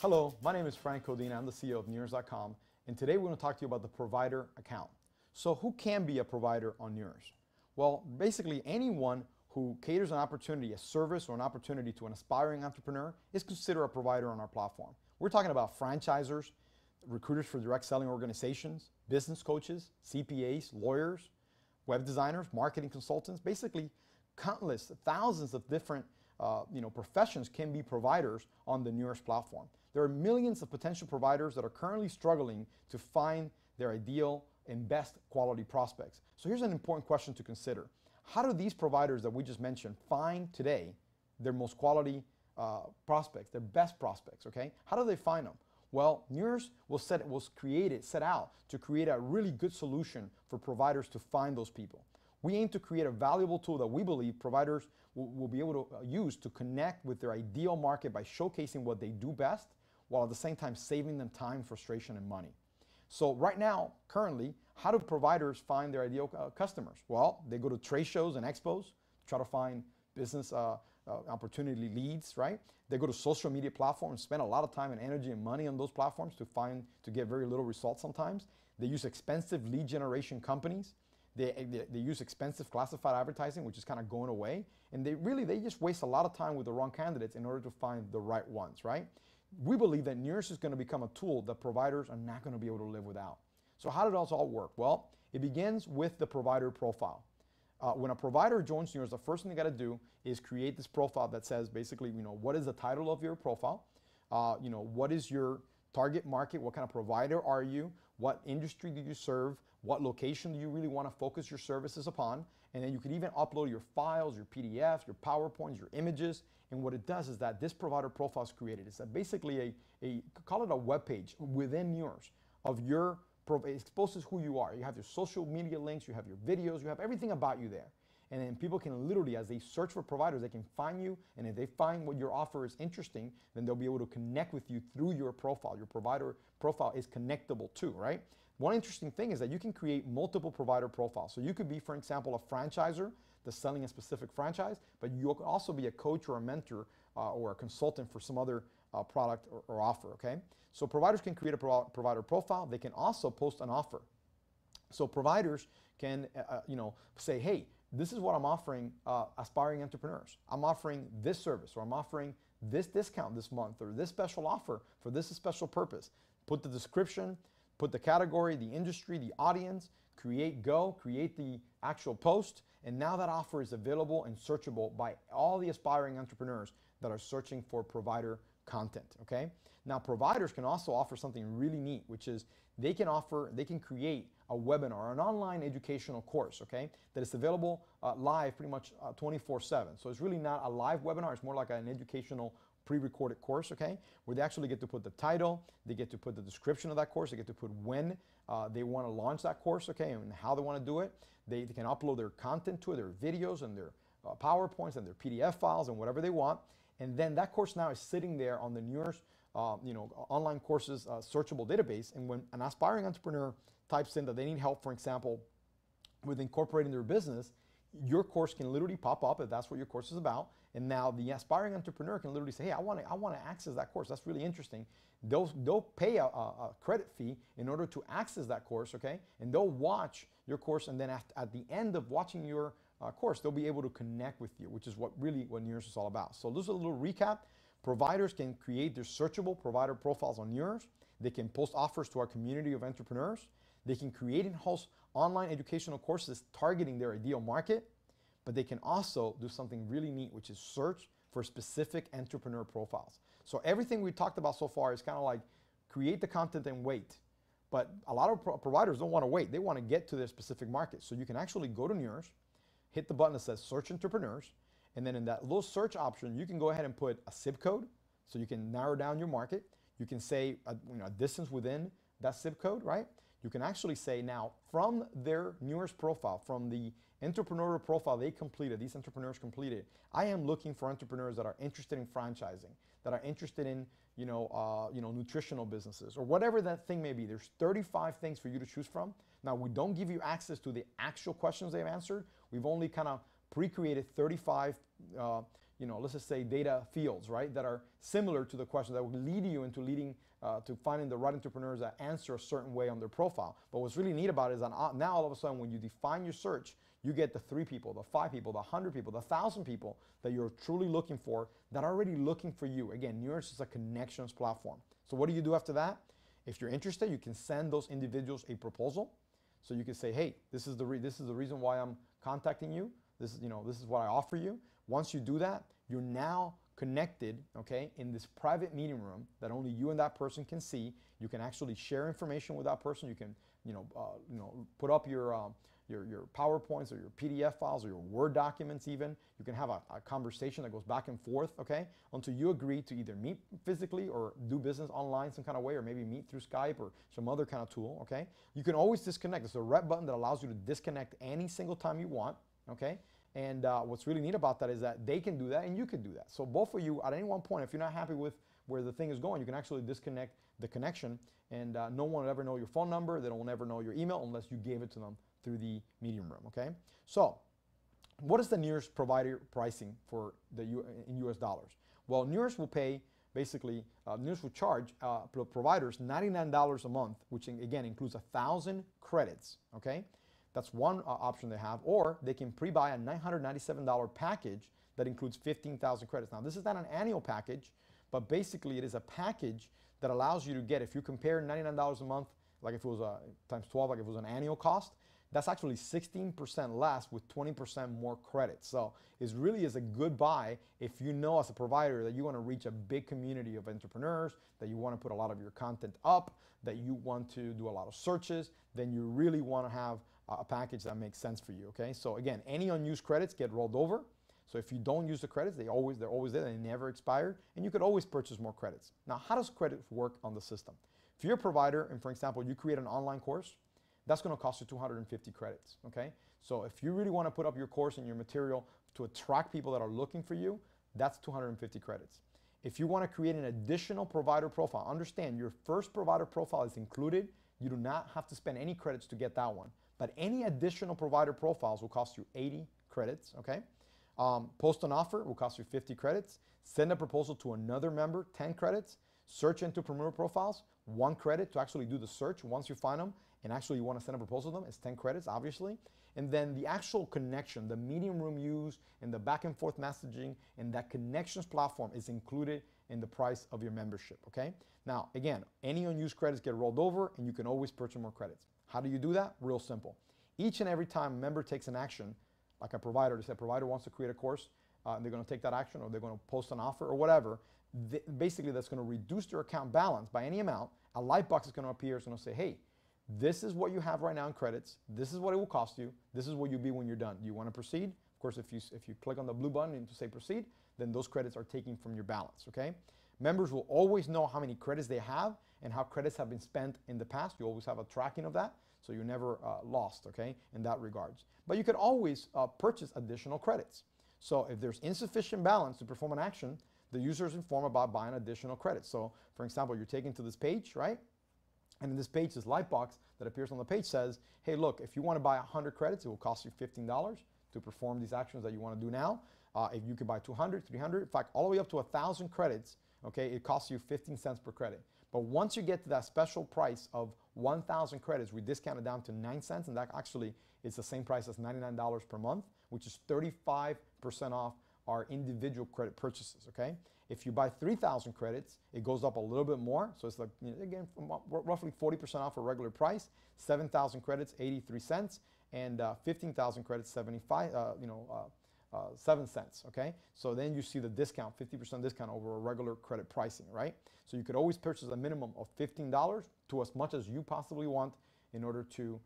Hello, my name is Frank Codina. I'm the CEO of NEURS.com, and today we're going to talk to you about the provider account. So who can be a provider on NEURS? Well, basically anyone who caters an opportunity, a service or an opportunity to an aspiring entrepreneur is considered a provider on our platform. We're talking about franchisors, recruiters for direct selling organizations, business coaches, CPAs, lawyers, web designers, marketing consultants, basically countless, thousands of different professions can be providers on the NEURS platform. There are millions of potential providers that are currently struggling to find their ideal and best quality prospects. So here's an important question to consider. How do these providers that we just mentioned find today their most quality prospects, their best prospects, okay? How do they find them? Well, NEURS set out to create a really good solution for providers to find those people. We aim to create a valuable tool that we believe providers will be able to use to connect with their ideal market by showcasing what they do best, while at the same time saving them time, frustration, and money. So right now, currently, how do providers find their ideal customers? Well, they go to trade shows and expos to try to find business opportunity leads, right? They go to social media platforms, spend a lot of time and energy and money on those platforms to get very little results sometimes. They use expensive lead generation companies. They use expensive classified advertising, which is kind of going away. And they just waste a lot of time with the wrong candidates in order to find the right ones, right? We believe that NEURS is going to become a tool that providers are not going to be able to live without. So how does this all work? Well, it begins with the provider profile. When a provider joins NEURS, the first thing they got to do is create this profile that says basically, what is the title of your profile? What is your target market? What kind of provider are you? What industry do you serve? What location do you really want to focus your services upon? And then you could even upload your files, your PDFs, your PowerPoints, your images. And what it does is that this provider profile is created. It's basically call it a web page within NEURS of your it exposes who you are. You have your social media links, you have your videos, you have everything about you there. And then people can literally, as they search for providers, they can find you. And if they find what your offer is interesting, then they'll be able to connect with you through your profile. Your provider profile is connectable too, right? One interesting thing is that you can create multiple provider profiles. So you could be, for example, a franchisor that's selling a specific franchise, but you could also be a coach or a mentor or a consultant for some other product or offer, okay? So providers can create a provider profile. They can also post an offer. So providers can, say, hey, this is what I'm offering aspiring entrepreneurs. I'm offering this service, or I'm offering this discount this month, or this special offer for this special purpose. Put the description, put the category, the industry, the audience, create the actual post, and now that offer is available and searchable by all the aspiring entrepreneurs that are searching for provider content, okay? Now, providers can also offer something really neat, which is they can create a webinar, an online educational course, okay, that is available live pretty much 24/7. So it's really not a live webinar, it's more like an educational pre-recorded course, okay, where they actually get to put the title, they get to put the description of that course, they get to put when they want to launch that course, okay, and how they want to do it. They can upload their content to it, their videos and their PowerPoints and their PDF files and whatever they want. And then that course now is sitting there on the NEURS online courses searchable database. And when an aspiring entrepreneur types in that they need help, for example, with incorporating their business, your course can literally pop up if that's what your course is about. And now the aspiring entrepreneur can literally say, hey, I want to access that course. That's really interesting. They'll pay a credit fee in order to access that course, okay? And they'll watch your course, and then at the end of watching your course, they'll be able to connect with you, which is what NEURS is all about. So this is a little recap. Providers can create their searchable provider profiles on NEURS. They can post offers to our community of entrepreneurs. They can create and host online educational courses targeting their ideal market, but they can also do something really neat, which is search for specific entrepreneur profiles. So everything we talked about so far is kind of like create the content and wait. But a lot of providers don't want to wait. They want to get to their specific market. So you can actually go to NEURS, hit the button that says search entrepreneurs, and then in that little search option, you can go ahead and put a zip code, so you can narrow down your market. You can say a distance within that zip code, right? You can actually say now from their NEURS profile, from the entrepreneurial profile they completed, these entrepreneurs completed, I am looking for entrepreneurs that are interested in franchising, that are interested in nutritional businesses, or whatever that thing may be. There's 35 things for you to choose from. Now, we don't give you access to the actual questions they've answered. We've only kind of pre-created 35 let's just say data fields, right, that are similar to the question that will lead you into to finding the right entrepreneurs that answer a certain way on their profile. But what's really neat about it is that now all of a sudden when you define your search, you get the 3 people, the 5 people, the 100 people, the 1,000 people that you're truly looking for that are already looking for you. Again, NEURS is a connections platform. So what do you do after that? If you're interested, you can send those individuals a proposal. So you can say, hey, this is the reason why I'm contacting you. This is what I offer you. Once you do that, you're now connected, okay, in this private meeting room that only you and that person can see. You can actually share information with that person. You can, put up your PowerPoints or your PDF files or your Word documents even. You can have a conversation that goes back and forth, okay, until you agree to either meet physically or do business online some kind of way, or maybe meet through Skype or some other kind of tool, okay? You can always disconnect. There's a red button that allows you to disconnect any single time you want, okay? And what's really neat about that is that they can do that and you can do that. So both of you, at any one point, if you're not happy with where the thing is going, you can actually disconnect the connection, and no one will ever know your phone number. They don't ever know your email unless you gave it to them through the meeting room, okay? So what is the NEURS provider pricing for in US dollars? Well, NEURS will pay, basically, NEURS will charge providers $99 a month, which again includes 1,000 credits, okay? That's one option they have, or they can pre-buy a $997 package that includes 15,000 credits. Now, this is not an annual package, but basically it is a package that allows you to get, if you compare $99 a month, like if it was times 12, like if it was an annual cost, that's actually 16% less with 20% more credits. So it really is a good buy if you know as a provider that you want to reach a big community of entrepreneurs, that you want to put a lot of your content up, that you want to do a lot of searches, then you really want to have a package that makes sense for you, okay? So again, any unused credits get rolled over. So if you don't use the credits, they're always there, they never expire, and you could always purchase more credits. Now, how does credits work on the system? If you're a provider and, for example, you create an online course, that's going to cost you 250 credits, okay? So if you really want to put up your course and your material to attract people that are looking for you, that's 250 credits. If you want to create an additional provider profile, understand your first provider profile is included. You do not have to spend any credits to get that one. But any additional provider profiles will cost you 80 credits, okay? Post an offer will cost you 50 credits. Send a proposal to another member, 10 credits. Search entrepreneur profiles, 1 credit to actually do the search once you find them, and actually you want to send a proposal to them, it's 10 credits, obviously. And then the actual connection, the meeting room use, and the back and forth messaging, and that connections platform is included in the price of your membership, okay? Now, again, any unused credits get rolled over, and you can always purchase more credits. How do you do that? Real simple. Each and every time a member takes an action, like a provider, they say a provider wants to create a course, and they're going to take that action, or they're going to post an offer or whatever, basically that's going to reduce their account balance by any amount. A light box is going to appear. It's going to say, hey, this is what you have right now in credits. This is what it will cost you. This is what you'll be when you're done. Do you want to proceed? Of course, if you click on the blue button and to say proceed, then those credits are taken from your balance, okay? Members will always know how many credits they have and how credits have been spent in the past. You always have a tracking of that, so you're never lost, okay, in that regards. But you could always purchase additional credits. So if there's insufficient balance to perform an action, the user is informed about buying additional credits. So, for example, you're taken to this page, right? And in this page, this light box that appears on the page says, hey, look, if you want to buy 100 credits, it will cost you $15 to perform these actions that you want to do now. If you could buy 200, 300, in fact, all the way up to 1,000 credits, okay, it costs you 15 cents per credit. But once you get to that special price of 1,000 credits, we discount it down to 9 cents, and that actually is the same price as $99 per month, which is 35% off our individual credit purchases, okay? If you buy 3,000 credits, it goes up a little bit more. So it's like, again, roughly 40% off a regular price. 7,000 credits, 83 cents, and 15,000 credits, 7 cents, okay? So then you see the discount, 50% discount over a regular credit pricing, right? So you could always purchase a minimum of $15 to as much as you possibly want in order to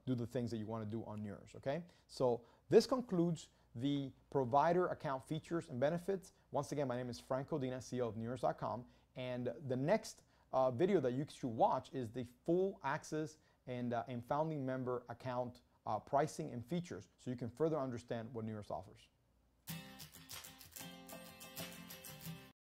do the things that you want to do on NEURS, okay? So this concludes the provider account features and benefits. Once again, my name is Frank Codina, CEO of NEURS.com, and the next video that you should watch is the full access and founding member account pricing and features, so you can further understand what NEURS offers.